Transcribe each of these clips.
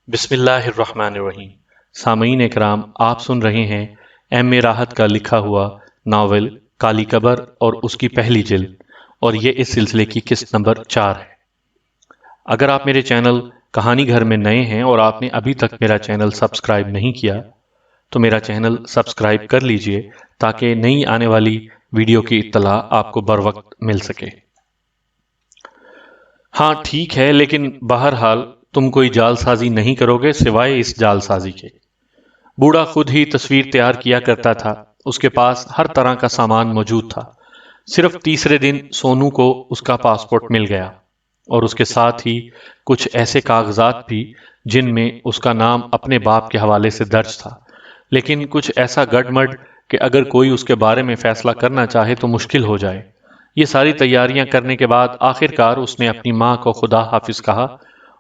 بسم اللہ الرحمن الرحیم۔ سامعین اکرام، آپ سن رہے ہیں ایم اے راحت کا لکھا ہوا ناول کالی قبر اور اس کی پہلی جلد، اور یہ اس سلسلے کی قسط نمبر 4 ہے۔ اگر آپ میرے چینل کہانی گھر میں نئے ہیں اور آپ نے ابھی تک میرا چینل سبسکرائب نہیں کیا تو میرا چینل سبسکرائب کر لیجئے تاکہ نئی آنے والی ویڈیو کی اطلاع آپ کو بر وقت مل سکے۔ ہاں ٹھیک ہے، لیکن بہرحال تم کوئی جال سازی نہیں کرو گے سوائے اس جال سازی کے۔ بوڑھا خود ہی تصویر تیار کیا کرتا تھا، اس کے پاس ہر طرح کا سامان موجود تھا۔ صرف تیسرے دن سونو کو اس کا پاسپورٹ مل گیا اور اس کے ساتھ ہی کچھ ایسے کاغذات بھی جن میں اس کا نام اپنے باپ کے حوالے سے درج تھا، لیکن کچھ ایسا گڈمڈ کہ اگر کوئی اس کے بارے میں فیصلہ کرنا چاہے تو مشکل ہو جائے۔ یہ ساری تیاریاں کرنے کے بعد آخر کار اس نے اپنی ماں کو خدا حافظ کہا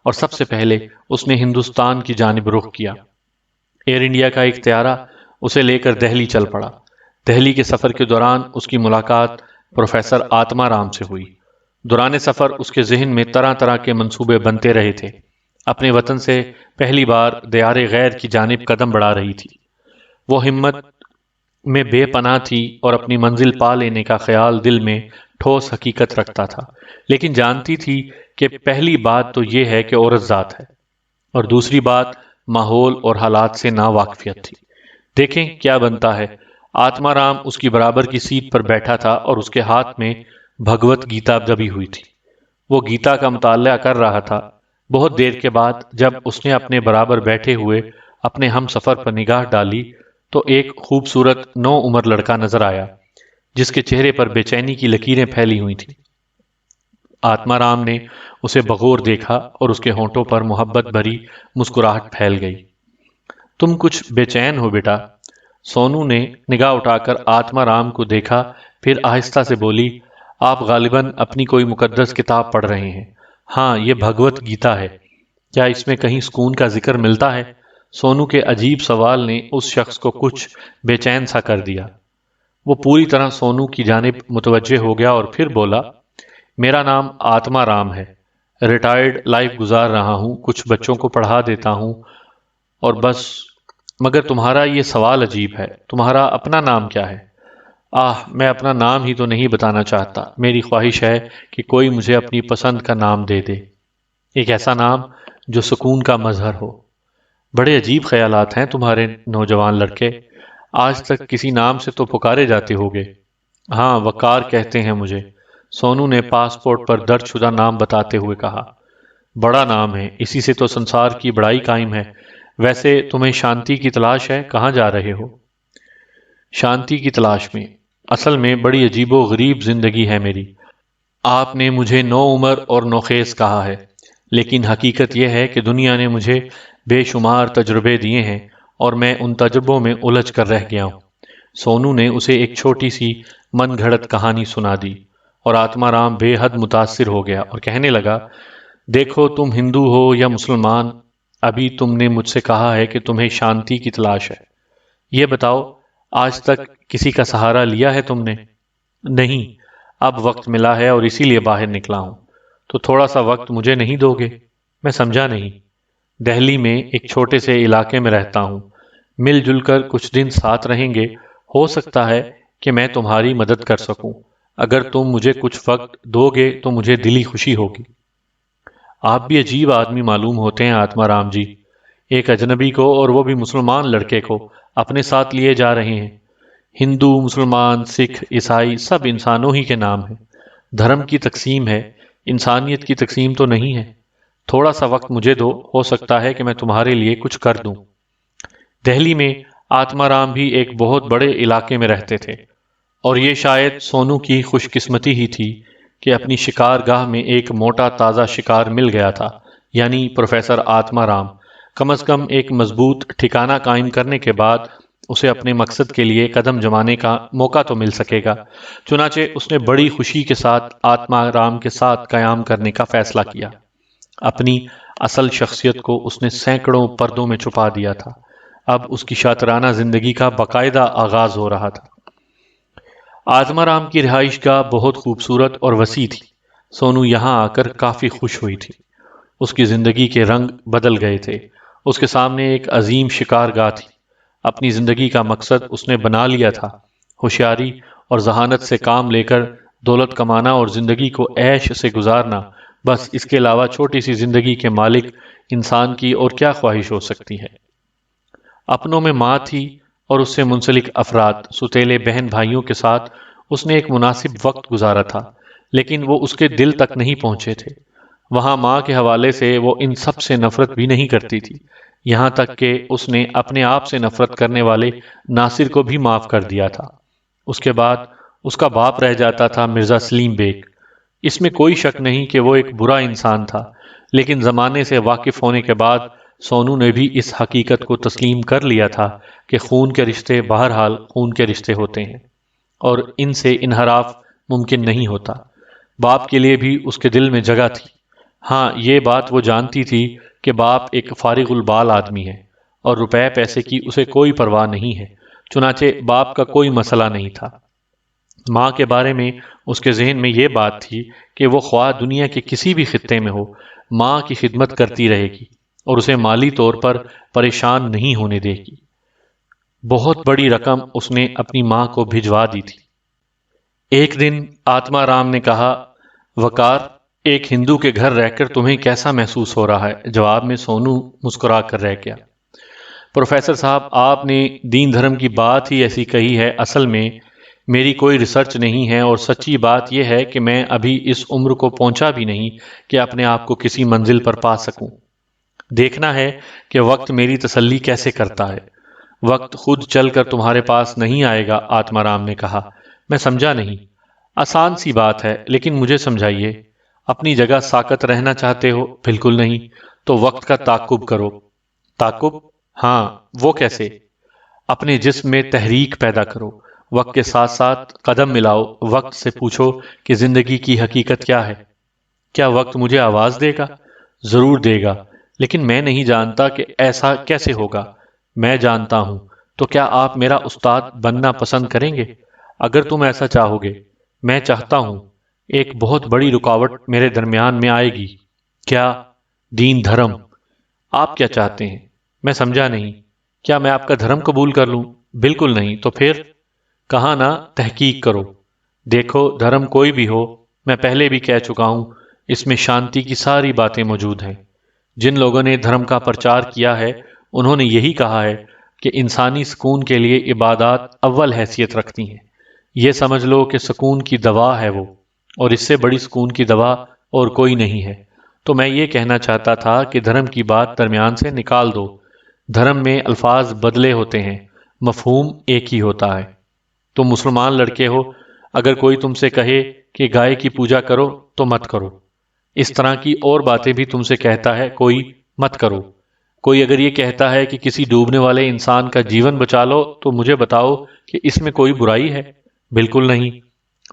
اور سب سے پہلے اس نے ہندوستان کی جانب رخ کیا۔ ایئر انڈیا کا ایک طیارہ اسے لے کر دہلی چل پڑا۔ دہلی کے سفر کے دوران اس کی ملاقات پروفیسر آتما رام سے ہوئی۔ دوران سفر اس کے ذہن میں طرح طرح کے منصوبے بنتے رہے تھے۔ اپنے وطن سے پہلی بار دیار غیر کی جانب قدم بڑھا رہی تھی۔ وہ ہمت میں بے پناہ تھی اور اپنی منزل پا لینے کا خیال دل میں ٹھوس حقیقت رکھتا تھا، لیکن جانتی تھی کہ پہلی بات تو یہ ہے کہ عورت ذات ہے اور دوسری بات ماحول اور حالات سے ناواقفیت تھی۔ دیکھیں کیا بنتا ہے۔ آتما رام اس کی برابر کی سیٹ پر بیٹھا تھا اور اس کے ہاتھ میں بھگوت گیتا دبی ہوئی تھی۔ وہ گیتا کا مطالعہ کر رہا تھا۔ بہت دیر کے بعد جب اس نے اپنے برابر بیٹھے ہوئے اپنے ہم سفر پر نگاہ ڈالی تو ایک خوبصورت نو عمر لڑکا نظر آیا جس کے چہرے پر بے چینی کی لکیریں پھیلی ہوئی تھیں۔ آتما رام نے اسے بغور دیکھا اور اس کے ہونٹوں پر محبت بھری مسکراہٹ پھیل گئی۔ تم کچھ بے چین ہو بیٹا؟ سونو نے نگاہ اٹھا کر آتما رام کو دیکھا، پھر آہستہ سے بولی، آپ غالباً اپنی کوئی مقدس کتاب پڑھ رہے ہیں۔ ہاں، یہ بھگوت گیتا ہے۔ کیا اس میں کہیں سکون کا ذکر ملتا ہے؟ سونو کے عجیب سوال نے اس شخص کو کچھ بے چین سا کر دیا۔ وہ پوری طرح سونو کی جانب متوجہ ہو گیا اور پھر بولا، میرا نام آتما رام ہے، ریٹائرڈ لائف گزار رہا ہوں، کچھ بچوں کو پڑھا دیتا ہوں اور بس۔ مگر تمہارا یہ سوال عجیب ہے، تمہارا اپنا نام کیا ہے؟ میں اپنا نام ہی تو نہیں بتانا چاہتا، میری خواہش ہے کہ کوئی مجھے اپنی پسند کا نام دے دے، ایک ایسا نام جو سکون کا مظہر ہو۔ بڑے عجیب خیالات ہیں تمہارے نوجوان لڑکے، آج تک کسی نام سے تو پکارے جاتے ہوگے۔ ہاں، وقار کہتے ہیں مجھے، سونو نے پاسپورٹ پر درج شدہ نام بتاتے ہوئے کہا۔ بڑا نام ہے، اسی سے تو سنسار کی بڑائی قائم ہے۔ ویسے تمہیں شانتی کی تلاش ہے، کہاں جا رہے ہو؟ شانتی کی تلاش میں؟ اصل میں بڑی عجیب و غریب زندگی ہے میری۔ آپ نے مجھے نو عمر اور نوخیز کہا ہے، لیکن حقیقت یہ ہے کہ دنیا نے مجھے بے شمار تجربے دیے ہیں اور میں ان تجربوں میں الجھ کر رہ گیا ہوں۔ سونو نے اسے ایک چھوٹی سی من گھڑت کہانی سنا دی اور آتما رام بے حد متاثر ہو گیا اور کہنے لگا، دیکھو تم ہندو ہو یا مسلمان، ابھی تم نے مجھ سے کہا ہے کہ تمہیں شانتی کی تلاش ہے۔ یہ بتاؤ، آج تک کسی کا سہارا لیا ہے تم نے؟ نہیں، اب وقت ملا ہے اور اسی لیے باہر نکلا ہوں۔ تو تھوڑا سا وقت مجھے نہیں دو گے؟ میں سمجھا نہیں۔ دہلی میں ایک چھوٹے سے علاقے میں رہتا ہوں، مل جل کر کچھ دن ساتھ رہیں گے، ہو سکتا ہے کہ میں تمہاری مدد کر سکوں۔ اگر تم مجھے کچھ وقت دو گے تو مجھے دلی خوشی ہوگی۔ آپ بھی عجیب آدمی معلوم ہوتے ہیں آتما رام جی، ایک اجنبی کو، اور وہ بھی مسلمان لڑکے کو، اپنے ساتھ لیے جا رہے ہیں۔ ہندو، مسلمان، سکھ، عیسائی سب انسانوں ہی کے نام ہیں۔ دھرم کی تقسیم ہے، انسانیت کی تقسیم تو نہیں ہے۔ تھوڑا سا وقت مجھے دو، ہو سکتا ہے کہ میں تمہارے لیے کچھ کر دوں۔ دہلی میں آتما رام بھی ایک بہت بڑے علاقے میں رہتے تھے اور یہ شاید سونو کی خوش قسمتی ہی تھی کہ اپنی شکار گاہ میں ایک موٹا تازہ شکار مل گیا تھا، یعنی پروفیسر آتما رام۔ کم از کم ایک مضبوط ٹھکانہ قائم کرنے کے بعد اسے اپنے مقصد کے لیے قدم جمانے کا موقع تو مل سکے گا۔ چنانچہ اس نے بڑی خوشی کے ساتھ آتما رام کے ساتھ قیام کرنے کا فیصلہ کیا۔ اپنی اصل شخصیت کو اس نے سینکڑوں پردوں میں چھپا دیا تھا۔ اب اس کی شاطرانہ زندگی کا باقاعدہ آغاز ہو رہا تھا۔ آتما رام کی رہائش گاہ بہت خوبصورت اور وسیع تھی۔ سونو یہاں آ کر کافی خوش ہوئی تھی۔ اس کی زندگی کے رنگ بدل گئے تھے۔ اس کے سامنے ایک عظیم شکار گاہ تھی۔ اپنی زندگی کا مقصد اس نے بنا لیا تھا، ہوشیاری اور ذہانت سے کام لے کر دولت کمانا اور زندگی کو عیش سے گزارنا۔ بس اس کے علاوہ چھوٹی سی زندگی کے مالک انسان کی اور کیا خواہش ہو سکتی ہے؟ اپنوں میں ماں تھی اور اس سے منسلک افراد، ستیلے بہن بھائیوں کے ساتھ اس نے ایک مناسب وقت گزارا تھا، لیکن وہ اس کے دل تک نہیں پہنچے تھے۔ وہاں ماں کے حوالے سے وہ ان سب سے نفرت بھی نہیں کرتی تھی، یہاں تک کہ اس نے اپنے آپ سے نفرت کرنے والے ناصر کو بھی معاف کر دیا تھا۔ اس کے بعد اس کا باپ رہ جاتا تھا مرزا سلیم بیگ۔ اس میں کوئی شک نہیں کہ وہ ایک برا انسان تھا، لیکن زمانے سے واقف ہونے کے بعد سونو نے بھی اس حقیقت کو تسلیم کر لیا تھا کہ خون کے رشتے بہرحال خون کے رشتے ہوتے ہیں اور ان سے انحراف ممکن نہیں ہوتا۔ باپ کے لیے بھی اس کے دل میں جگہ تھی۔ ہاں، یہ بات وہ جانتی تھی کہ باپ ایک فارغ البال آدمی ہے اور روپے پیسے کی اسے کوئی پرواہ نہیں ہے، چنانچہ باپ کا کوئی مسئلہ نہیں تھا۔ ماں کے بارے میں اس کے ذہن میں یہ بات تھی کہ وہ خواہ دنیا کے کسی بھی خطے میں ہو، ماں کی خدمت کرتی رہے گی اور اسے مالی طور پر پریشان نہیں ہونے دے گی۔ بہت بڑی رقم اس نے اپنی ماں کو بھجوا دی تھی۔ ایک دن آتما رام نے کہا، وقار، ایک ہندو کے گھر رہ کر تمہیں کیسا محسوس ہو رہا ہے؟ جواب میں سونو مسکرا کر رہ گیا۔ پروفیسر صاحب، آپ نے دین دھرم کی بات ہی ایسی کہی ہے۔ اصل میں میری کوئی ریسرچ نہیں ہے اور سچی بات یہ ہے کہ میں ابھی اس عمر کو پہنچا بھی نہیں کہ اپنے آپ کو کسی منزل پر پا سکوں۔ دیکھنا ہے کہ وقت میری تسلی کیسے کرتا ہے۔ وقت خود چل کر تمہارے پاس نہیں آئے گا، آتما رام نے کہا۔ میں سمجھا نہیں۔ آسان سی بات ہے، لیکن مجھے سمجھائیے۔ اپنی جگہ ساکت رہنا چاہتے ہو؟ بالکل نہیں۔ تو وقت کا تعاقب کرو۔ تعاقب؟ ہاں، وہ کیسے؟ اپنے جسم میں تحریک پیدا کرو، وقت کے ساتھ ساتھ قدم ملاؤ، وقت سے پوچھو کہ زندگی کی حقیقت کیا ہے۔ کیا وقت مجھے آواز دے گا؟ ضرور دے گا، لیکن میں نہیں جانتا کہ ایسا کیسے ہوگا۔ میں جانتا ہوں۔ تو کیا آپ میرا استاد بننا پسند کریں گے؟ اگر تم ایسا چاہو گے۔ میں چاہتا ہوں۔ ایک بہت بڑی رکاوٹ میرے درمیان میں آئے گی۔ کیا؟ دین دھرم۔ آپ کیا چاہتے ہیں؟ میں سمجھا نہیں۔ کیا میں آپ کا دھرم قبول کر لوں؟ بالکل نہیں۔ تو پھر؟ کہا نا، تحقیق کرو۔ دیکھو، دھرم کوئی بھی ہو، میں پہلے بھی کہہ چکا ہوں، اس میں شانتی کی ساری باتیں موجود ہیں۔ جن لوگوں نے دھرم کا پرچار کیا ہے انہوں نے یہی کہا ہے کہ انسانی سکون کے لیے عبادات اول حیثیت رکھتی ہیں۔ یہ سمجھ لو کہ سکون کی دوا ہے وہ، اور اس سے بڑی سکون کی دوا اور کوئی نہیں ہے۔ تو میں یہ کہنا چاہتا تھا کہ دھرم کی بات درمیان سے نکال دو۔ دھرم میں الفاظ بدلے ہوتے ہیں، مفہوم ایک ہی ہوتا ہے۔ تم مسلمان لڑکے ہو، اگر کوئی تم سے کہے کہ گائے کی پوجا کرو تو مت کرو۔ اس طرح کی اور باتیں بھی تم سے کہتا ہے کوئی، مت کرو۔ کوئی اگر یہ کہتا ہے کہ کسی ڈوبنے والے انسان کا جیون بچا لو تو مجھے بتاؤ کہ اس میں کوئی برائی ہے؟ بالکل نہیں۔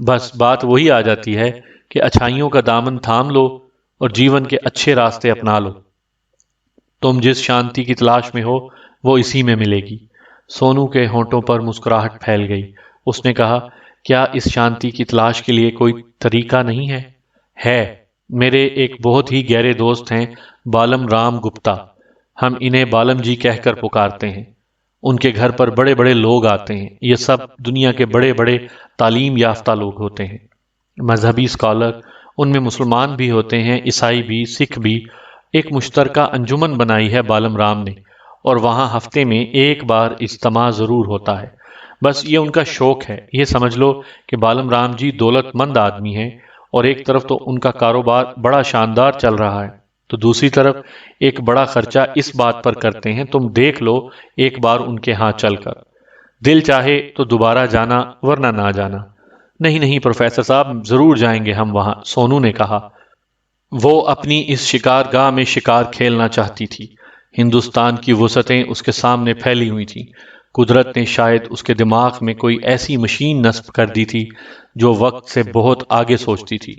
بس بات وہی آ جاتی ہے کہ اچھائیوں کا دامن تھام لو اور جیون کے اچھے راستے اپنا لو۔ تم جس شانتی کی تلاش میں ہو وہ اسی میں ملے گی۔ سونو کے ہونٹوں پر مسکراہٹ پھیل گئی۔ اس نے کہا، کیا اس شانتی کی تلاش کے لیے کوئی طریقہ نہیں ہے؟ ہے۔ میرے ایک بہت ہی گہرے دوست ہیں، بالم رام گپتا۔ ہم انہیں بالم جی کہہ کر پکارتے ہیں۔ ان کے گھر پر بڑے بڑے لوگ آتے ہیں۔ یہ سب دنیا کے بڑے بڑے تعلیم یافتہ لوگ ہوتے ہیں، مذہبی اسکالر۔ ان میں مسلمان بھی ہوتے ہیں، عیسائی بھی، سکھ بھی۔ ایک مشترکہ انجمن بنائی ہے بالم رام نے، اور وہاں ہفتے میں ایک بار اجتماع ضرور ہوتا ہے۔ بس یہ ان کا شوق ہے۔ یہ سمجھ لو کہ بالم رام جی دولت مند آدمی ہیں، اور ایک طرف تو ان کا کاروبار بڑا شاندار چل رہا ہے، تو دوسری طرف ایک بڑا خرچہ اس بات پر کرتے ہیں، تم دیکھ لو ایک بار ان کے ہاں چل کر۔ دل چاہے تو دوبارہ جانا، ورنہ نہ جانا۔ نہیں نہیں پروفیسر صاحب، ضرور جائیں گے ہم وہاں، سونو نے کہا۔ وہ اپنی اس شکار گاہ میں شکار کھیلنا چاہتی تھی۔ ہندوستان کی وسعتیں اس کے سامنے پھیلی ہوئی تھیں۔ قدرت نے شاید اس کے دماغ میں کوئی ایسی مشین نصب کر دی تھی جو وقت سے بہت آگے سوچتی تھی،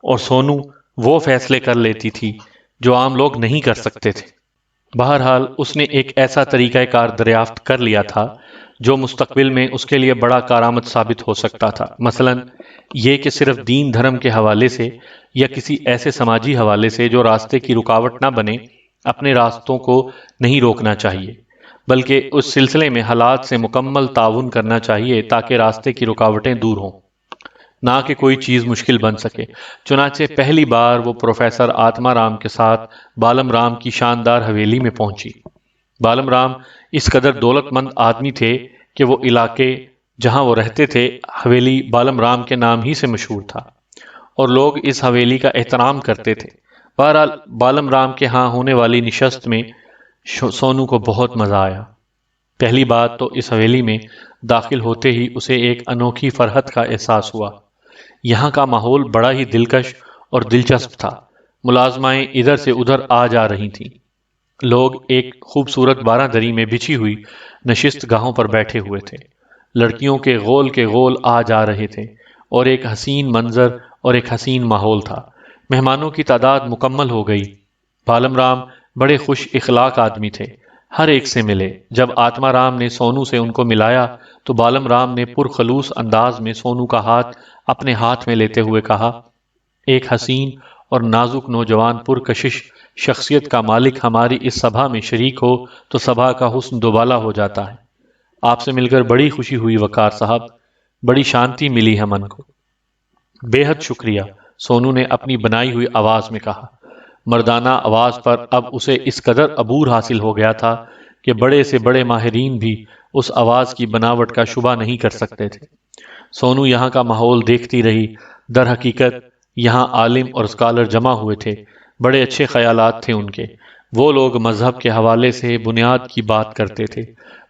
اور سونو وہ فیصلے کر لیتی تھی جو عام لوگ نہیں کر سکتے تھے۔ بہرحال اس نے ایک ایسا طریقہ کار دریافت کر لیا تھا جو مستقبل میں اس کے لیے بڑا کارآمد ثابت ہو سکتا تھا۔ مثلا یہ کہ صرف دین دھرم کے حوالے سے یا کسی ایسے سماجی حوالے سے جو راستے کی رکاوٹ نہ بنے، اپنے راستوں کو نہیں روکنا چاہیے، بلکہ اس سلسلے میں حالات سے مکمل تعاون کرنا چاہیے تاکہ راستے کی رکاوٹیں دور ہوں، نہ کہ کوئی چیز مشکل بن سکے۔ چنانچہ پہلی بار وہ پروفیسر آتما رام کے ساتھ بالم رام کی شاندار حویلی میں پہنچی۔ بالم رام اس قدر دولت مند آدمی تھے کہ وہ علاقے جہاں وہ رہتے تھے حویلی بالم رام کے نام ہی سے مشہور تھا، اور لوگ اس حویلی کا احترام کرتے تھے۔ بہرحال بالم رام کے ہاں ہونے والی نشست میں سونو کو بہت مزہ آیا۔ پہلی بات تو اس حویلی میں داخل ہوتے ہی اسے ایک انوکھی فرحت کا احساس ہوا۔ یہاں کا ماحول بڑا ہی دلکش اور دلچسپ تھا۔ ملازمائیں ادھر سے ادھر آ جا رہی تھیں۔ لوگ ایک خوبصورت بارہ دری میں بچھی ہوئی نشست گاہوں پر بیٹھے ہوئے تھے۔ لڑکیوں کے غول آ جا رہے تھے، اور ایک حسین منظر اور ایک حسین ماحول تھا۔ مہمانوں کی تعداد مکمل ہو گئی۔ بالم رام بڑے خوش اخلاق آدمی تھے، ہر ایک سے ملے۔ جب آتما رام نے سونو سے ان کو ملایا تو بالم رام نے پرخلوص انداز میں سونو کا ہاتھ اپنے ہاتھ میں لیتے ہوئے کہا، ایک حسین اور نازک نوجوان پرکشش شخصیت کا مالک ہماری اس سبھا میں شریک ہو تو سبھا کا حسن دوبالا ہو جاتا ہے۔ آپ سے مل کر بڑی خوشی ہوئی وقار صاحب، بڑی شانتی ملی ہے من کو۔ بے حد شکریہ، سونو نے اپنی بنائی ہوئی آواز میں کہا۔ مردانہ آواز پر اب اسے اس قدر عبور حاصل ہو گیا تھا کہ بڑے سے بڑے ماہرین بھی اس آواز کی بناوٹ کا شبہ نہیں کر سکتے تھے۔ سونو یہاں کا ماحول دیکھتی رہی۔ در حقیقت یہاں عالم اور اسکالر جمع ہوئے تھے، بڑے اچھے خیالات تھے ان کے۔ وہ لوگ مذہب کے حوالے سے بنیاد کی بات کرتے تھے۔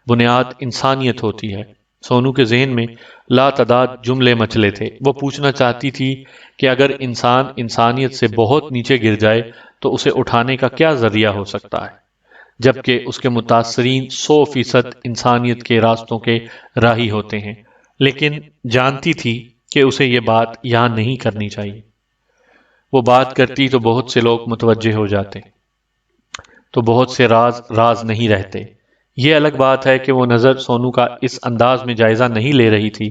بنیاد انسانیت ہوتی ہے۔ سونو کے ذہن میں لا تعداد جملے مچلے تھے۔ وہ پوچھنا چاہتی تھی کہ اگر انسان انسانیت سے بہت نیچے گر جائے تو اسے اٹھانے کا کیا ذریعہ ہو سکتا ہے، جبکہ اس کے متاثرین 100% انسانیت کے راستوں کے راہی ہوتے ہیں۔ لیکن جانتی تھی کہ اسے یہ بات یہاں نہیں کرنی چاہیے۔ وہ بات کرتی تو بہت سے لوگ متوجہ ہو جاتے، تو بہت سے راز نہیں رہتے۔ یہ الگ بات ہے کہ وہ نظر سونو کا اس انداز میں جائزہ نہیں لے رہی تھی،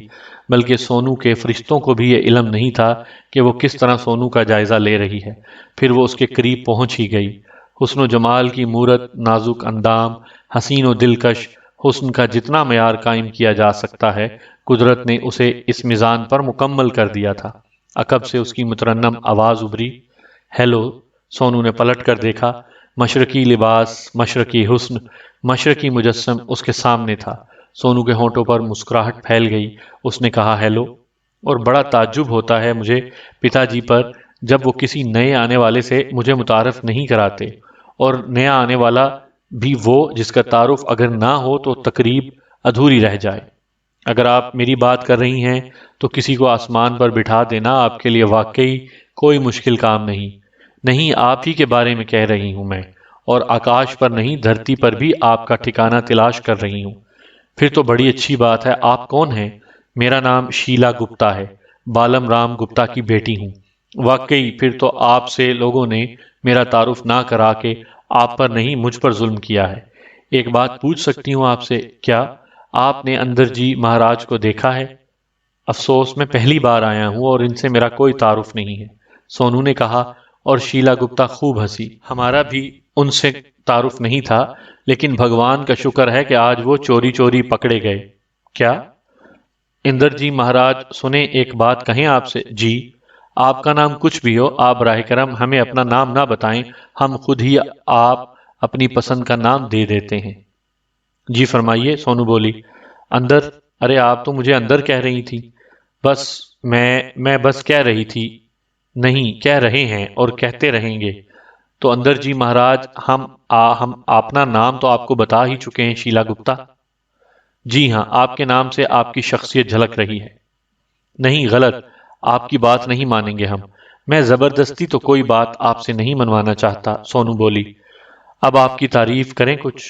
بلکہ سونو کے فرشتوں کو بھی یہ علم نہیں تھا کہ وہ کس طرح سونو کا جائزہ لے رہی ہے۔ پھر وہ اس کے قریب پہنچ ہی گئی۔ حسن و جمال کی مورت، نازک اندام، حسین و دلکش حسن کا جتنا معیار قائم کیا جا سکتا ہے، قدرت نے اسے اس میزان پر مکمل کر دیا تھا۔ عقب سے اس کی مترنم آواز ابھری، ہیلو۔ سونو نے پلٹ کر دیکھا۔ مشرقی لباس، مشرقی حسن، مشرقی مجسم اس کے سامنے تھا۔ سونو کے ہونٹوں پر مسکراہٹ پھیل گئی۔ اس نے کہا، ہیلو۔ اور بڑا تعجب ہوتا ہے مجھے پتا جی پر جب وہ کسی نئے آنے والے سے مجھے متعارف نہیں کراتے، اور نیا آنے والا بھی وہ جس کا تعارف اگر نہ ہو تو تقریب ادھوری رہ جائے۔ اگر آپ میری بات کر رہی ہیں تو کسی کو آسمان پر بٹھا دینا آپ کے لیے واقعی کوئی مشکل کام نہیں۔ نہیں، آپ ہی کے بارے میں کہہ رہی ہوں میں، اور آکاش پر نہیں دھرتی پر بھی آپ کا ٹھکانہ تلاش کر رہی ہوں۔ پھر تو بڑی اچھی بات ہے۔ آپ کون ہیں؟ میرا نام شیلا گپتا ہے، بالم رام گپتا کی بیٹی ہوں۔ واقعی پھر تو آپ سے لوگوں نے میرا تعارف نہ کرا کے آپ پر نہیں مجھ پر ظلم کیا ہے۔ ایک بات پوچھ سکتی ہوں آپ سے؟ کیا آپ نے اندر جی مہاراج کو دیکھا ہے؟ افسوس، میں پہلی بار آیا ہوں اور ان سے میرا کوئی تعارف نہیں ہے، سونو نے کہا، اور شیلا گپتا خوب ہنسی۔ ہمارا بھی ان سے تعارف نہیں تھا، لیکن بھگوان کا شکر ہے کہ آج وہ چوری چوری پکڑے گئے۔ کیا؟ اندر جی مہاراج، سنیں ایک بات کہیں آپ سے؟ جی۔ آپ کا نام کچھ بھی ہو، آپ براہ کرم ہمیں اپنا نام نہ بتائیں، ہم خود ہی آپ اپنی پسند کا نام دے دیتے ہیں۔ جی فرمائیے، سونو بولی۔ اندر؟ ارے آپ تو مجھے اندر کہہ رہی تھی۔ بس میں بس کہہ رہی تھی، نہیں کہہ رہے ہیں اور کہتے رہیں گے۔ تو اندر جی مہاراج، ہم اپنا نام تو آپ کو بتا ہی چکے ہیں، شیلا گپتا۔ جی ہاں، آپ کے نام سے آپ کی شخصیت جھلک رہی ہے۔ نہیں، غلط، آپ کی بات نہیں مانیں گے ہم۔ میں زبردستی تو کوئی بات آپ سے نہیں منوانا چاہتا، سونو بولی۔ اب آپ کی تعریف کریں کچھ،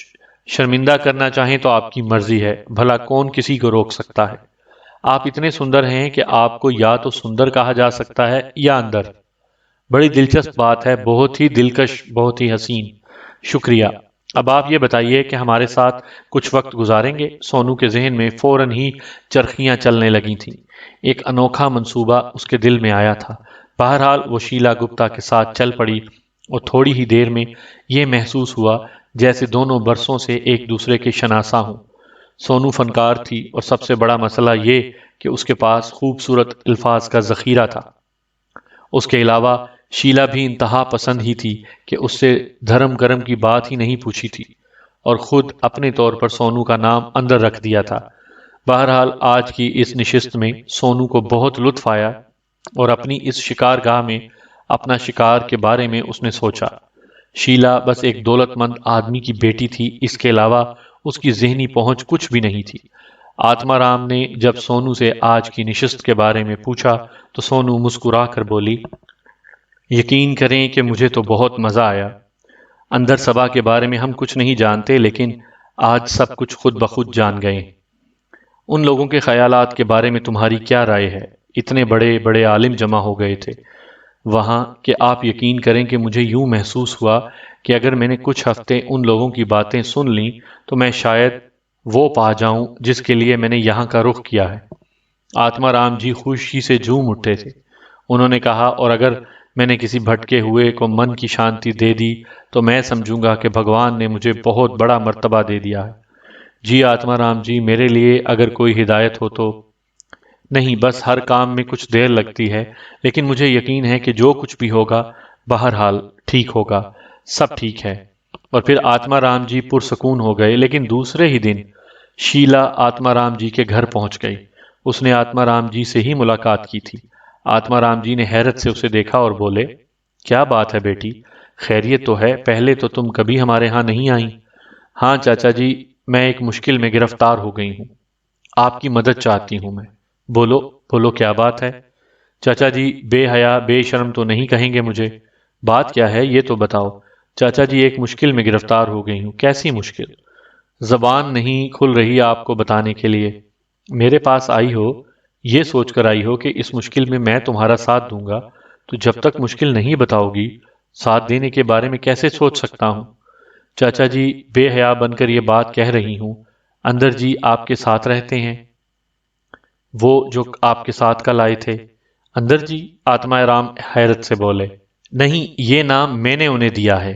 شرمندہ کرنا چاہیں تو آپ کی مرضی ہے، بھلا کون کسی کو روک سکتا ہے۔ آپ اتنے سندر ہیں کہ آپ کو یا تو سندر کہا جا سکتا ہے یا اندر۔ بڑی دلچسپ بات ہے، بہت ہی دلکش، بہت ہی حسین۔ شکریہ۔ اب آپ یہ بتائیے کہ ہمارے ساتھ کچھ وقت گزاریں گے؟ سونو کے ذہن میں فوراً ہی چرخیاں چلنے لگی تھیں۔ ایک انوکھا منصوبہ اس کے دل میں آیا تھا۔ بہرحال وہ شیلا گپتا کے ساتھ چل پڑی اور تھوڑی ہی دیر میں یہ محسوس ہوا جیسے دونوں برسوں سے ایک دوسرے کے شناسا ہوں۔ سونو فنکار تھی اور سب سے بڑا مسئلہ یہ کہ اس کے پاس خوبصورت الفاظ کا ذخیرہ تھا۔ اس کے علاوہ شیلا بھی انتہا پسند ہی تھی کہ اس سے دھرم کرم کی بات ہی نہیں پوچھی تھی، اور خود اپنے طور پر سونو کا نام اندر رکھ دیا تھا۔ بہرحال آج کی اس نشست میں سونو کو بہت لطف آیا، اور اپنی اس شکار گاہ میں اپنا شکار کے بارے میں اس نے سوچا۔ شیلا بس ایک دولت مند آدمی کی بیٹی تھی، اس کے علاوہ اس کی ذہنی پہنچ کچھ بھی نہیں تھی۔ آتما رام نے جب سونو سے آج کی نشست کے بارے میں پوچھا تو سونو مسکرا کر بولی، یقین کریں کہ مجھے تو بہت مزہ آیا۔ اندر سبھا کے بارے میں ہم کچھ نہیں جانتے، لیکن آج سب کچھ خود بخود جان گئے۔ ان لوگوں کے خیالات کے بارے میں تمہاری کیا رائے ہے؟ اتنے بڑے بڑے عالم جمع ہو گئے تھے وہاں کہ آپ یقین کریں کہ مجھے یوں محسوس ہوا کہ اگر میں نے کچھ ہفتے ان لوگوں کی باتیں سن لیں تو میں شاید وہ پا جاؤں جس کے لیے میں نے یہاں کا رخ کیا ہے۔ آتما رام جی خوشی سے جھوم اٹھے تھے۔ انہوں نے کہا، اور اگر میں نے کسی بھٹکے ہوئے کو من کی شانتی دے دی تو میں سمجھوں گا کہ بھگوان نے مجھے بہت بڑا مرتبہ دے دیا ہے۔ جی آتما رام جی، میرے لیے اگر کوئی ہدایت ہو تو؟ نہیں، بس ہر کام میں کچھ دیر لگتی ہے، لیکن مجھے یقین ہے کہ جو کچھ بھی ہوگا بہرحال ٹھیک ہوگا، سب ٹھیک ہے۔ اور پھر آتما رام جی پرسکون ہو گئے۔ لیکن دوسرے ہی دن شیلا آتما رام جی کے گھر پہنچ گئی۔ اس نے آتما رام جی سے ہی ملاقات کی تھی۔ آتما رام جی نے حیرت سے اسے دیکھا اور بولے، کیا بات ہے بیٹی، خیریت تو ہے؟ پہلے تو تم کبھی ہمارے ہاں نہیں آئیں۔ ہاں چاچا جی، میں ایک مشکل میں گرفتار ہو گئی ہوں، آپ کی مدد چاہتی ہوں میں۔ بولو بولو، کیا بات ہے؟ چاچا جی، بے حیا بے شرم تو نہیں کہیں گے مجھے؟ بات کیا ہے یہ تو بتاؤ۔ چاچا جی، ایک مشکل میں گرفتار ہو گئی ہوں۔ کیسی مشکل؟ زبان نہیں کھل رہی آپ کو بتانے کے لیے۔ میرے پاس آئی ہو یہ سوچ کر آئی ہو کہ اس مشکل میں تمہارا ساتھ دوں گا، تو جب تک مشکل نہیں بتاؤ گی ساتھ دینے کے بارے میں کیسے سوچ سکتا ہوں؟ چاچا جی، بے حیا بن کر یہ بات کہہ رہی ہوں، اندر جی آپ کے ساتھ رہتے ہیں، وہ جو آپ کے ساتھ کل آئے تھے۔ اندر جی؟ آتما رام حیرت سے بولے، نہیں، یہ نام میں نے انہیں دیا ہے۔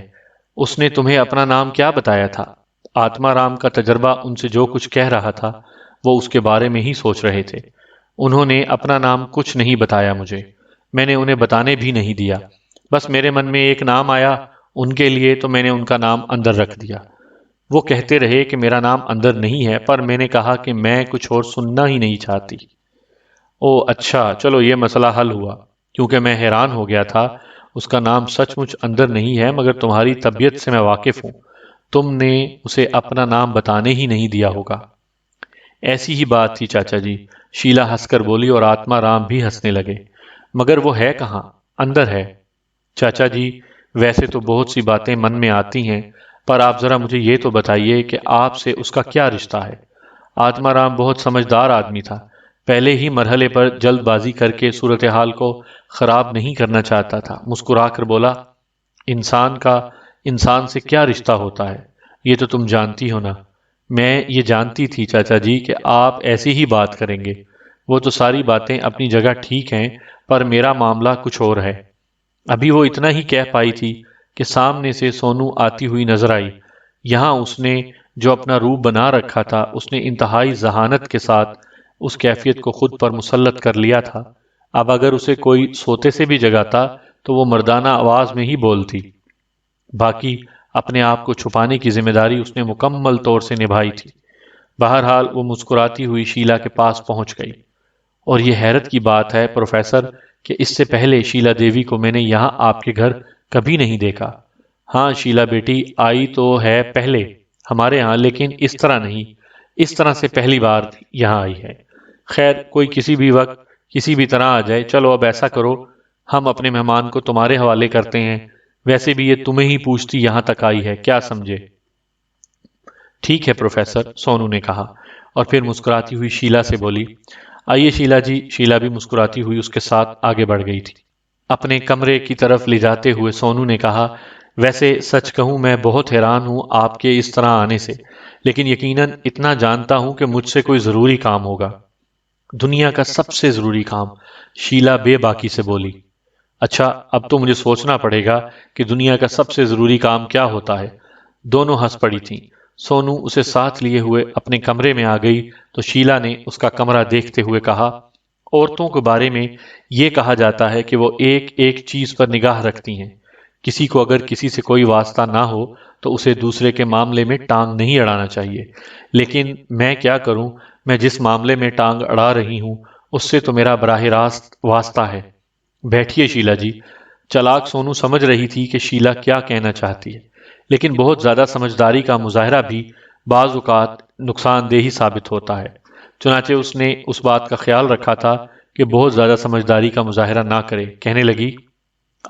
اس نے تمہیں اپنا نام کیا بتایا تھا؟ آتما رام کا تجربہ ان سے جو کچھ کہہ رہا تھا وہ اس کے بارے میں ہی سوچ رہے تھے۔ انہوں نے اپنا نام کچھ نہیں بتایا مجھے، میں نے انہیں بتانے بھی نہیں دیا۔ بس میرے من میں ایک نام آیا ان کے لیے تو میں نے ان کا نام اندر رکھ دیا۔ وہ کہتے رہے کہ میرا نام اندر نہیں ہے، پر میں نے کہا کہ میں کچھ اور سننا ہی نہیں چاہتی۔ او اچھا، چلو یہ مسئلہ حل ہوا، کیونکہ میں حیران ہو گیا تھا۔ اس کا نام سچ مچ اندر نہیں ہے، مگر تمہاری طبیعت سے میں واقف ہوں، تم نے اسے اپنا نام بتانے ہی نہیں دیا ہوگا۔ ایسی ہی بات تھی چاچا جی، شیلا ہنس کر بولی، اور آتما رام بھی ہنسنے لگے۔ مگر وہ ہے کہاں؟ اندر ہے چاچا جی۔ ویسے تو بہت سی باتیں من میں آتی ہیں، پر آپ ذرا مجھے یہ تو بتائیے کہ آپ سے اس کا کیا رشتہ ہے؟ آتما رام بہت سمجھدار آدمی تھا، پہلے ہی مرحلے پر جلد بازی کر کے صورتحال کو خراب نہیں کرنا چاہتا تھا۔ مسکرا کر بولا، انسان کا انسان سے کیا رشتہ ہوتا ہے یہ تو تم جانتی ہو نا۔ میں یہ جانتی تھی چاچا جی کہ آپ ایسی ہی بات کریں گے۔ وہ تو ساری باتیں اپنی جگہ ٹھیک ہیں، پر میرا معاملہ کچھ اور ہے۔ ابھی وہ اتنا ہی کہہ پائی تھی کہ سامنے سے سونو آتی ہوئی نظر آئی۔ یہاں اس نے جو اپنا روپ بنا رکھا تھا، اس نے انتہائی ذہانت کے ساتھ اس کیفیت کو خود پر مسلط کر لیا تھا۔ اب اگر اسے کوئی سوتے سے بھی جگاتا تو وہ مردانہ آواز میں ہی بولتی۔ باقی اپنے آپ کو چھپانے کی ذمہ داری اس نے مکمل طور سے نبھائی تھی۔ بہرحال وہ مسکراتی ہوئی شیلا کے پاس پہنچ گئی۔ اور یہ حیرت کی بات ہے پروفیسر کہ اس سے پہلے شیلا دیوی کو میں نے یہاں آپ کے گھر کبھی نہیں دیکھا۔ ہاں شیلا بیٹی، آئی تو ہے پہلے ہمارے ہاں، لیکن اس طرح نہیں، اس طرح سے پہلی بار یہاں آئی ہے۔ خیر، کوئی کسی بھی وقت کسی بھی طرح آ جائے۔ چلو اب ایسا کرو، ہم اپنے مہمان کو تمہارے حوالے کرتے ہیں، ویسے بھی یہ تمہیں ہی پوچھتی یہاں تک آئی ہے، کیا سمجھے؟ ٹھیک ہے پروفیسر، سونو نے کہا، اور پھر مسکراتی ہوئی شیلا سے بولی، آئیے شیلا جی۔ شیلا بھی مسکراتی ہوئی اس کے ساتھ آگے بڑھ گئی تھی۔ اپنے کمرے کی طرف لے جاتے ہوئے سونو نے کہا، ویسے سچ کہوں میں بہت حیران ہوں آپ کے اس طرح آنے سے، لیکن یقیناً اتنا جانتا ہوں کہ مجھ سے کوئی ضروری کام ہوگا، دنیا کا سب سے ضروری کام۔ شیلا بے باکی سے بولی، اچھا اب تو مجھے سوچنا پڑے گا کہ دنیا کا سب سے ضروری کام کیا ہوتا ہے۔ دونوں ہنس پڑی تھیں۔ سونو اسے ساتھ لیے ہوئے اپنے کمرے میں آ گئی تو شیلا نے اس کا کمرہ دیکھتے ہوئے کہا، عورتوں کے بارے میں یہ کہا جاتا ہے کہ وہ ایک ایک چیز پر نگاہ رکھتی ہیں۔ کسی کو اگر کسی سے کوئی واسطہ نہ ہو تو اسے دوسرے کے معاملے میں ٹانگ نہیں اڑانا چاہیے، لیکن میں کیا کروں، میں جس معاملے میں ٹانگ اڑا رہی ہوں اس سے تو میرا براہ راست واسطہ ہے۔ بیٹھیے شیلا جی۔ چلاک سونو سمجھ رہی تھی کہ شیلا کیا کہنا چاہتی ہے، لیکن بہت زیادہ سمجھداری کا مظاہرہ بھی بعض اوقات نقصان دہ ہی ثابت ہوتا ہے۔ چنانچہ اس نے اس بات کا خیال رکھا تھا کہ بہت زیادہ سمجھداری کا مظاہرہ نہ کرے۔ کہنے لگی،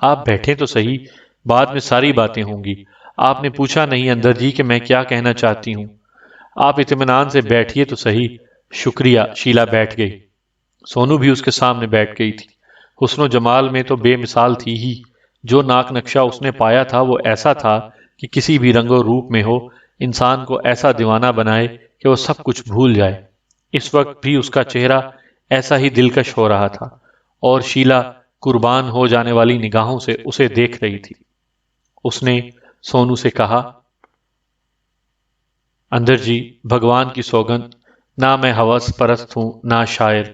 آپ بیٹھیں تو صحیح، بعد میں ساری باتیں ہوں گی۔ آپ نے پوچھا نہیں اندر جی کہ میں کیا کہنا چاہتی ہوں۔ آپ اطمینان سے بیٹھیے تو صحیح۔ شکریہ۔ شیلا بیٹھ گئی۔ سونو بھی اس کے سامنے بیٹھ گئی تھی۔ حسن و جمال میں تو بے مثال تھی ہی۔ جو ناک نقشہ اس نے پایا تھا وہ ایسا تھا کہ کسی بھی رنگ و روپ میں ہو انسان کو ایسا دیوانہ بنائے کہ وہ سب کچھ بھول جائے۔ اس وقت بھی اس کا چہرہ ایسا ہی دلکش ہو رہا تھا اور شیلا قربان ہو جانے والی نگاہوں سے اسے دیکھ رہی تھی۔ اس نے سونو سے کہا، اندر جی بھگوان کی سوگند، نہ میں ہوس پرست ہوں نہ شاعر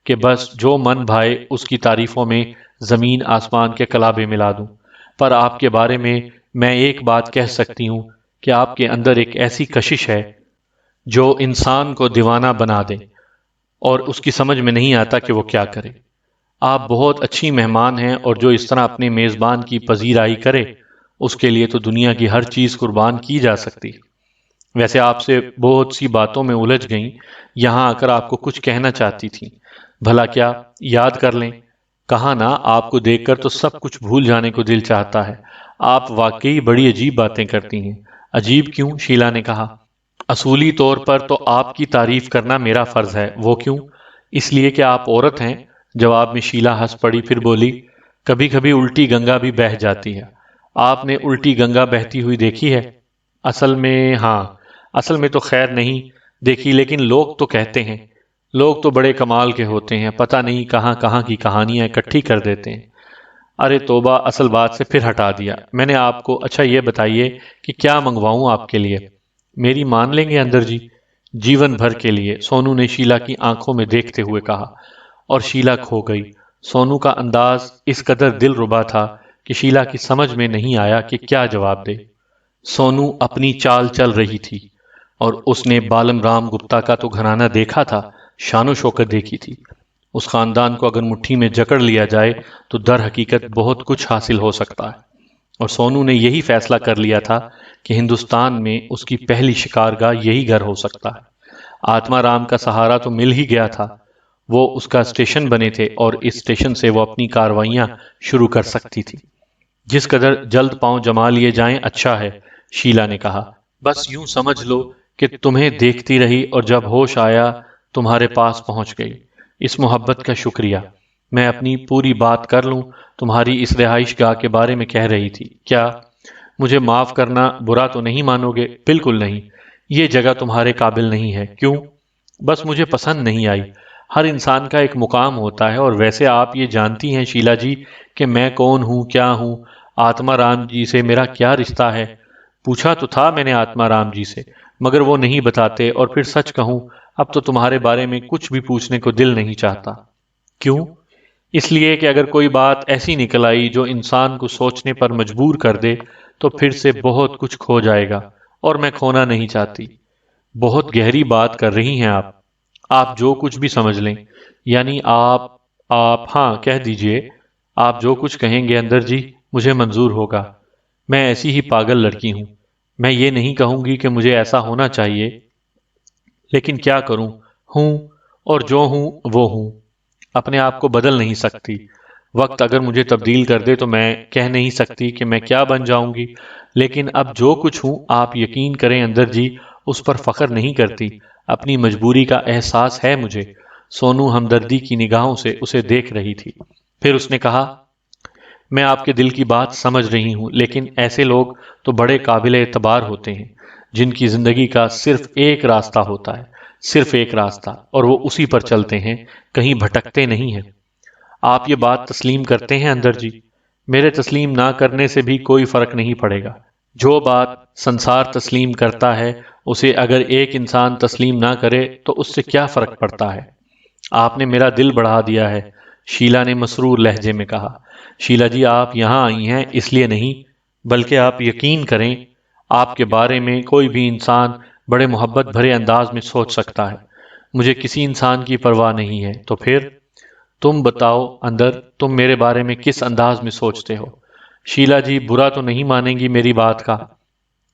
کہ بس جو من بھائے اس کی تعریفوں میں زمین آسمان کے کلابے ملا دوں، پر آپ کے بارے میں ایک بات کہہ سکتی ہوں کہ آپ کے اندر ایک ایسی کشش ہے جو انسان کو دیوانہ بنا دے اور اس کی سمجھ میں نہیں آتا کہ وہ کیا کرے۔ آپ بہت اچھی مہمان ہیں اور جو اس طرح اپنے میزبان کی پذیرائی کرے اس کے لیے تو دنیا کی ہر چیز قربان کی جا سکتی۔ ویسے آپ سے بہت سی باتوں میں الجھ گئیں، یہاں آ کر آپ کو کچھ کہنا چاہتی تھیں، بھلا کیا یاد کر لیں؟ کہا نا، آپ کو دیکھ کر تو سب کچھ بھول جانے کو دل چاہتا ہے۔ آپ واقعی بڑی عجیب باتیں کرتی ہیں۔ عجیب کیوں؟ شیلا نے کہا۔ اصولی طور پر تو آپ کی تعریف کرنا میرا فرض ہے۔ وہ کیوں؟ اس لیے کہ آپ عورت ہیں۔ جواب میں شیلا ہنس پڑی، پھر بولی، کبھی کبھی الٹی گنگا بھی بہہ جاتی ہے۔ آپ نے الٹی گنگا بہتی ہوئی دیکھی ہے؟ اصل میں ہاں، اصل میں تو خیر نہیں دیکھی، لیکن لوگ تو کہتے ہیں۔ لوگ تو بڑے کمال کے ہوتے ہیں، پتہ نہیں کہاں کہاں کی کہانیاں اکٹھی کر دیتے ہیں۔ ارے توبہ، اصل بات سے پھر ہٹا دیا میں نے آپ کو۔ اچھا یہ بتائیے کہ کیا منگواؤں آپ کے لیے؟ میری مان لیں گے اندر جی؟ جیون بھر کے لیے، سونو نے شیلا کی آنکھوں میں دیکھتے ہوئے کہا، اور شیلا کھو گئی۔ سونو کا انداز اس قدر دل ربا تھا کہ شیلا کی سمجھ میں نہیں آیا کہ کیا جواب دے۔ سونو اپنی چال چل رہی تھی اور اس نے بالم رام گپتا کا تو گھرانہ دیکھا تھا، شان و شوکت دیکھی تھی۔ اس خاندان کو اگر مٹھی میں جکڑ لیا جائے تو در حقیقت بہت کچھ حاصل ہو سکتا ہے، اور سونو نے یہی فیصلہ کر لیا تھا کہ ہندوستان میں اس کی پہلی شکارگاہ یہی گھر ہو سکتا ہے۔ آتما رام کا سہارا تو مل ہی گیا تھا، وہ اس کا اسٹیشن بنے تھے اور اس اسٹیشن سے وہ اپنی کاروائیاں شروع کر سکتی تھی۔ جس قدر جلد پاؤں جما لیے جائیں اچھا ہے، شیلا نے کہا۔ بس یوں سمجھ لو کہ تمہیں دیکھتی رہی اور جب ہوش آیا تمہارے پاس پہنچ گئی۔ اس محبت کا شکریہ۔ میں اپنی پوری بات کر لوں؟ تمہاری اس رہائش گاہ کے بارے میں کہہ رہی تھی۔ کیا مجھے معاف کرنا، برا تو نہیں مانو گے؟ بالکل نہیں، یہ جگہ تمہارے قابل نہیں ہے۔ کیوں؟ بس مجھے پسند نہیں آئی۔ ہر انسان کا ایک مقام ہوتا ہے، اور ویسے آپ یہ جانتی ہیں شیلا جی کہ میں کون ہوں، کیا ہوں۔ آتما رام جی سے میرا کیا رشتہ ہے؟ پوچھا تو تھا میں نے آتما رام جی سے، مگر وہ نہیں بتاتے، اور پھر سچ کہوں اب تو تمہارے بارے میں کچھ بھی پوچھنے کو دل نہیں چاہتا۔ کیوں؟ اس لیے کہ اگر کوئی بات ایسی نکل آئی جو انسان کو سوچنے پر مجبور کر دے تو پھر سے بہت کچھ کھو جائے گا، اور میں کھونا نہیں چاہتی۔ بہت گہری بات کر رہی ہیں آپ۔ آپ جو کچھ بھی سمجھ لیں، یعنی آپ ہاں کہہ دیجئے، آپ جو کچھ کہیں گے اندر جی مجھے منظور ہوگا۔ میں ایسی ہی پاگل لڑکی ہوں۔ میں یہ نہیں کہوں گی کہ مجھے ایسا ہونا چاہیے، لیکن کیا کروں، ہوں، اور جو ہوں وہ ہوں، اپنے آپ کو بدل نہیں سکتی۔ وقت اگر مجھے تبدیل کر دے تو میں کہہ نہیں سکتی کہ میں کیا بن جاؤں گی، لیکن اب جو کچھ ہوں آپ یقین کریں اندر جی اس پر فخر نہیں کرتی، اپنی مجبوری کا احساس ہے مجھے۔ سونو ہمدردی کی نگاہوں سے اسے دیکھ رہی تھی۔ پھر اس نے کہا، میں آپ کے دل کی بات سمجھ رہی ہوں، لیکن ایسے لوگ تو بڑے قابل اعتبار ہوتے ہیں جن کی زندگی کا صرف ایک راستہ ہوتا ہے، صرف ایک راستہ، اور وہ اسی پر چلتے ہیں، کہیں بھٹکتے نہیں ہیں۔ آپ یہ بات تسلیم کرتے ہیں اندر جی؟ میرے تسلیم نہ کرنے سے بھی کوئی فرق نہیں پڑے گا۔ جو بات سنسار تسلیم کرتا ہے اسے اگر ایک انسان تسلیم نہ کرے تو اس سے کیا فرق پڑتا ہے؟ آپ نے میرا دل بڑھا دیا ہے، شیلا نے مسرور لہجے میں کہا۔ شیلا جی، آپ یہاں آئی ہیں اس لیے نہیں، بلکہ آپ یقین کریں، آپ کے بارے میں کوئی بھی انسان بڑے محبت بھرے انداز میں سوچ سکتا ہے۔ مجھے کسی انسان کی پرواہ نہیں ہے، تو پھر تم بتاؤ اندر، تم میرے بارے میں کس انداز میں سوچتے ہو؟ شیلا جی، برا تو نہیں مانیں گی میری بات کا؟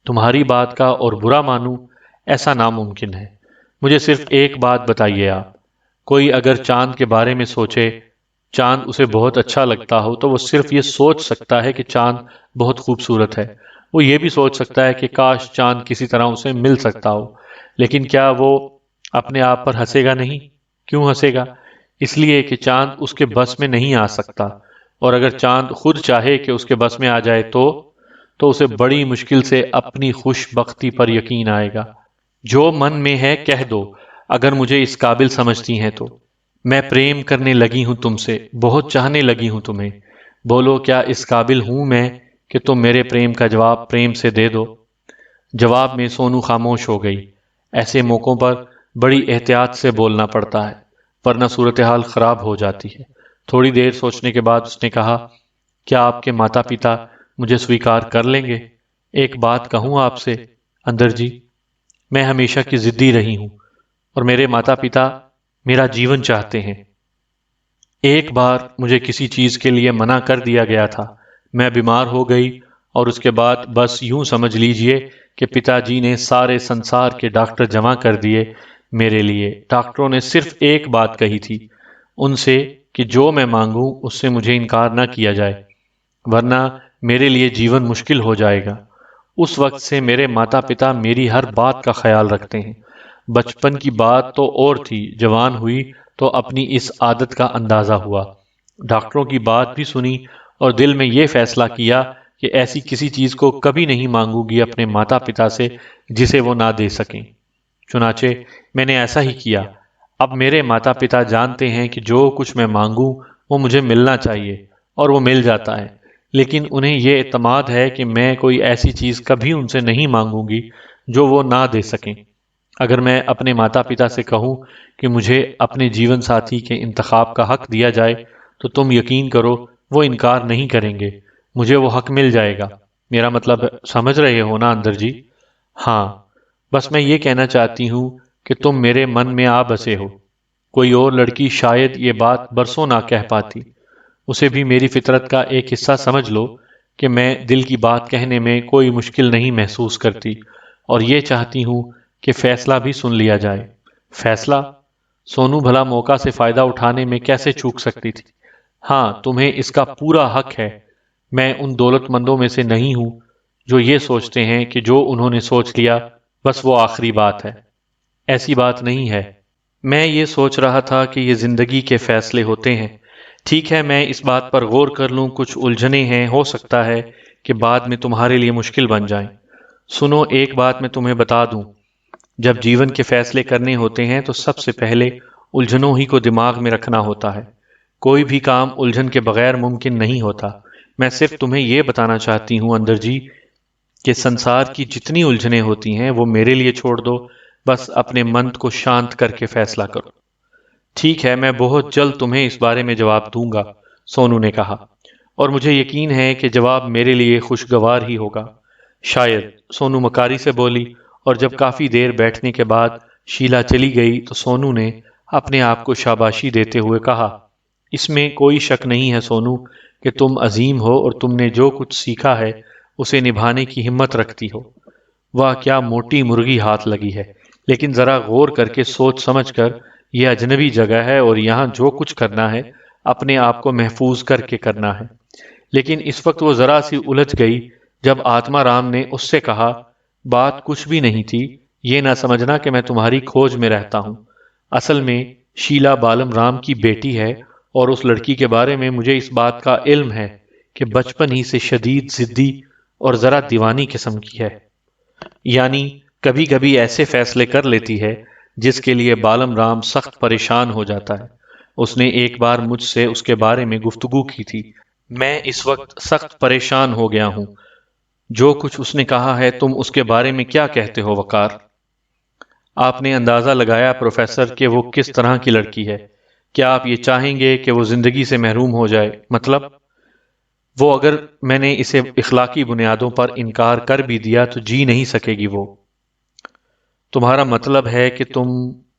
تمہاری بات کا اور برا مانوں، ایسا ناممکن ہے۔ مجھے صرف ایک بات بتائیے آپ، کوئی اگر چاند کے بارے میں سوچے، چاند اسے بہت اچھا لگتا ہو، تو وہ صرف یہ سوچ سکتا ہے کہ چاند بہت خوبصورت ہے۔ وہ یہ بھی سوچ سکتا ہے کہ کاش چاند کسی طرح اسے مل سکتا ہو، لیکن کیا وہ اپنے آپ پر ہنسے گا نہیں؟ کیوں ہنسے گا؟ اس لیے کہ چاند اس کے بس میں نہیں آ سکتا، اور اگر چاند خود چاہے کہ اس کے بس میں آ جائے تو اسے بڑی مشکل سے اپنی خوش بختی پر یقین آئے گا۔ جو من میں ہے کہہ دو، اگر مجھے اس قابل سمجھتی ہیں تو۔ میں پریم کرنے لگی ہوں تم سے، بہت چاہنے لگی ہوں تمہیں۔ بولو، کیا اس قابل ہوں میں کہ تم میرے پریم کا جواب پریم سے دے دو؟ جواب میں سونو خاموش ہو گئی۔ ایسے موقعوں پر بڑی احتیاط سے بولنا پڑتا ہے، ورنہ صورتحال خراب ہو جاتی ہے۔ تھوڑی دیر سوچنے کے بعد اس نے کہا، کیا آپ کے ماتا پتا مجھے سویکار کر لیں گے؟ ایک بات کہوں آپ سے اندر جی، میں ہمیشہ کی ضدی رہی ہوں، اور میرے ماتا پتا میرا جیون چاہتے ہیں۔ ایک بار مجھے کسی چیز کے لیے منع کر دیا گیا تھا، میں بیمار ہو گئی، اور اس کے بعد بس یوں سمجھ لیجئے کہ پتا جی نے سارے سنسار کے ڈاکٹر جمع کر دیے میرے لیے۔ ڈاکٹروں نے صرف ایک بات کہی تھی ان سے کہ جو میں مانگوں اس سے مجھے انکار نہ کیا جائے، ورنہ میرے لیے جیون مشکل ہو جائے گا۔ اس وقت سے میرے ماتا پتا میری ہر بات کا خیال رکھتے ہیں۔ بچپن کی بات تو اور تھی، جوان ہوئی تو اپنی اس عادت کا اندازہ ہوا۔ ڈاکٹروں کی بات بھی سنی اور دل میں یہ فیصلہ کیا کہ ایسی کسی چیز کو کبھی نہیں مانگوں گی اپنے ماتا پتا سے جسے وہ نہ دے سکیں۔ چنانچہ میں نے ایسا ہی کیا۔ اب میرے ماتا پتا جانتے ہیں کہ جو کچھ میں مانگوں وہ مجھے ملنا چاہیے، اور وہ مل جاتا ہے، لیکن انہیں یہ اعتماد ہے کہ میں کوئی ایسی چیز کبھی ان سے نہیں مانگوں گی جو وہ نہ دے سکیں۔ اگر میں اپنے ماتا پتا سے کہوں کہ مجھے اپنے جیون ساتھی کے انتخاب کا حق دیا جائے تو تم یقین کرو وہ انکار نہیں کریں گے، مجھے وہ حق مل جائے گا۔ میرا مطلب سمجھ رہے ہو نا اندر جی؟ ہاں، بس میں یہ کہنا چاہتی ہوں کہ تم میرے من میں آ بسے ہو۔ کوئی اور لڑکی شاید یہ بات برسوں نہ کہہ پاتی۔ اسے بھی میری فطرت کا ایک حصہ سمجھ لو کہ میں دل کی بات کہنے میں کوئی مشکل نہیں محسوس کرتی، اور یہ چاہتی ہوں کہ فیصلہ بھی سن لیا جائے۔ فیصلہ؟ سونو بھلا موقع سے فائدہ اٹھانے میں کیسے چوک سکتی تھی؟ ہاں، تمہیں اس کا پورا حق ہے۔ میں ان دولت مندوں میں سے نہیں ہوں جو یہ سوچتے ہیں کہ جو انہوں نے سوچ لیا بس وہ آخری بات ہے۔ ایسی بات نہیں ہے۔ میں یہ سوچ رہا تھا کہ یہ زندگی کے فیصلے ہوتے ہیں۔ ٹھیک ہے، میں اس بات پر غور کر لوں، کچھ الجھنیں ہیں، ہو سکتا ہے کہ بعد میں تمہارے لیے مشکل بن جائیں۔ سنو، ایک بات میں تمہیں بتا دوں، جب جیون کے فیصلے کرنے ہوتے ہیں تو سب سے پہلے الجھنوں ہی کو دماغ میں رکھنا ہوتا ہے۔ کوئی بھی کام الجھن کے بغیر ممکن نہیں ہوتا۔ میں صرف تمہیں یہ بتانا چاہتی ہوں اندر جی کہ سنسار کی جتنی الجھنیں ہوتی ہیں وہ میرے لیے چھوڑ دو، بس اپنے من کو شانت کر کے فیصلہ کرو۔ ٹھیک ہے، میں بہت جلد تمہیں اس بارے میں جواب دوں گا، سونو نے کہا، اور مجھے یقین ہے کہ جواب میرے لیے خوشگوار ہی ہوگا۔ شاید، سونو مکاری سے بولی، اور جب کافی دیر بیٹھنے کے بعد شیلا چلی گئی تو سونو نے اپنے آپ کو شاباشی دیتے ہوئے کہا، اس میں کوئی شک نہیں ہے سونو کہ تم عظیم ہو، اور تم نے جو کچھ سیکھا ہے اسے نبھانے کی ہمت رکھتی ہو۔ واہ، کیا موٹی مرغی ہاتھ لگی ہے! لیکن ذرا غور کر کے سوچ سمجھ کر، یہ اجنبی جگہ ہے اور یہاں جو کچھ کرنا ہے اپنے آپ کو محفوظ کر کے کرنا ہے۔ لیکن اس وقت وہ ذرا سی الجھ گئی جب آتما رام نے اس سے کہا، بات کچھ بھی نہیں تھی، یہ نہ سمجھنا کہ میں تمہاری کھوج میں رہتا ہوں۔ اصل میں شیلا بالم رام کی بیٹی ہے، اور اس لڑکی کے بارے میں مجھے اس بات کا علم ہے کہ بچپن ہی سے شدید ضدی اور ذرا دیوانی قسم کی ہے۔ یعنی کبھی کبھی ایسے فیصلے کر لیتی ہے جس کے لیے بالم رام سخت پریشان ہو جاتا ہے۔ اس نے ایک بار مجھ سے اس کے بارے میں گفتگو کی تھی۔ میں اس وقت سخت پریشان ہو گیا ہوں۔ جو کچھ اس نے کہا ہے تم اس کے بارے میں کیا کہتے ہو وقار؟ آپ نے اندازہ لگایا پروفیسر کہ وہ کس طرح کی لڑکی ہے؟ کیا آپ یہ چاہیں گے کہ وہ زندگی سے محروم ہو جائے؟ مطلب وہ اگر میں نے اسے اخلاقی بنیادوں پر انکار کر بھی دیا تو جی نہیں سکے گی وہ۔ تمہارا مطلب ہے کہ تم…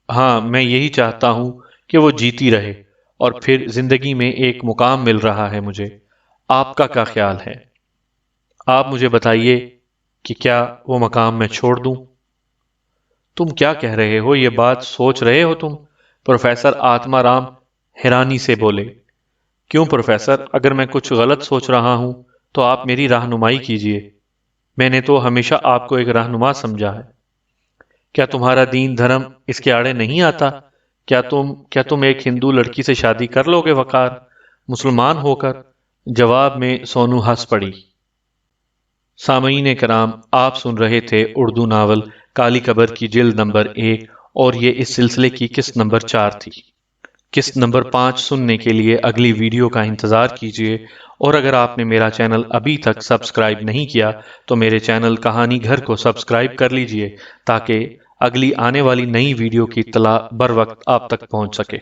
ہاں، میں یہی چاہتا ہوں کہ وہ جیتی رہے، اور پھر زندگی میں ایک مقام مل رہا ہے مجھے۔ آپ کا کیا خیال ہے؟ آپ مجھے بتائیے کہ کیا وہ مقام میں چھوڑ دوں؟ تم کیا کہہ رہے ہو؟ یہ بات سوچ رہے ہو تم؟ پروفیسر آتما رام حیرانی سے بولے۔ کیوں پروفیسر؟ اگر میں کچھ غلط سوچ رہا ہوں تو آپ میری رہنمائی کیجیے۔ میں نے تو ہمیشہ آپ کو ایک رہنما سمجھا ہے۔ کیا تمہارا دین دھرم اس کے آڑے نہیں آتا؟ کیا تم ایک ہندو لڑکی سے شادی کر لو گے وقار، مسلمان ہو کر؟ جواب میں سونو ہنس پڑی۔ سامعین کرام، آپ سن رہے تھے اردو ناول کالی قبر کی جلد نمبر 1، اور یہ اس سلسلے کی قسط نمبر 4 تھی۔ قسط نمبر 5 سننے کے لیے اگلی ویڈیو کا انتظار کیجیے، اور اگر آپ نے میرا چینل ابھی تک سبسکرائب نہیں کیا تو میرے چینل کہانی گھر کو سبسکرائب کر لیجیے تاکہ اگلی آنے والی نئی ویڈیو کی اطلاع بر وقت آپ تک پہنچ سکے۔